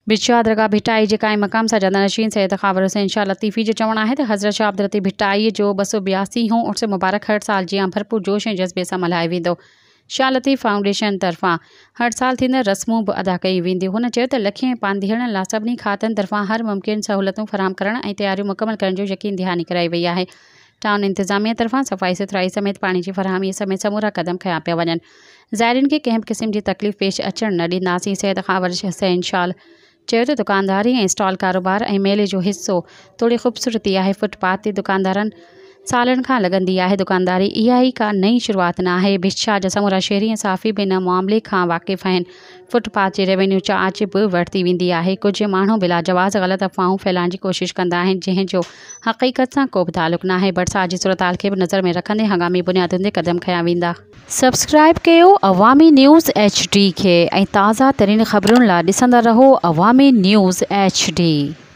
बिचा दरगाह भिटाई जे कायम मक़ाम सां जदनशीन सैयद ख़ावर हुसैन शाह लतीफ़ी जो चवणु आहे त हज़रत शाह अब्दुल लतीफ़ भिटाई जो 282 उर्स मुबारक हर साल जीअं भरपूर जोश ऐं जज़्बे सां मल्हायो वेंदो। शाह लतीफ़ फाउंडेशन तरफ़ां हर साल थींदड़ रस्मूं बि अदा कई वेंदियूं। हुन चयो त लखे पांधीअड़नि लाइ सभिनी खातनि तरफ़ां हर मुमकिन सहूलतूं फ़राहम करण ऐं तयारियूं मुकमल करण जो यकीन दहानी कराई वई आहे। टाउन इंतज़ामिया तरफ़ां सफ़ाई सुथराई समेत पाणी जी फरहामी समेत समूरा क़दम खया पिया वञनि। ज़ाइरीन खे कंहिं बि क़िस्म जी तकलीफ़ पेश अचणु न ॾींदासीं। सैयद ख़ावर हुसैन शाह चयो त दुकानदारी ऐं स्टॉल कारोबार ऐं मेले जो हिस्सो थोड़ी ख़ूबसूरती आहे। फुटपाथ ते दुकानदारनि सालनि खां लॻंदी आहे। दुकानदारी इहा ई का नई शुरूआत न आहे। बिछा जा समूरा शहरी ऐं साफ़ी बि इन मामले खां वाक़िफ़ आहिनि। फुटपाथ जे रेवेन्यू चार्ज बि वरिती वेंदी आहे। कुझु माण्हू बिलाजवाज़ ग़लति अफ़वाहूं फैलाइण जी कोशिशि कंदा आहिनि जंहिंजो हक़ीक़त सां को बि तालुक़ न आहे। बरसात जी सूरताल खे बि नज़र में रखंदे हंगामी बुनियादुनि ते क़दम खया वेंदा। सब्सक्राइब कयो अवामी न्यूज़ HD खे ऐं ताज़ा तरीन ख़बरुनि लाइ ॾिसंदा रहो अवामी न्यूज़ HD।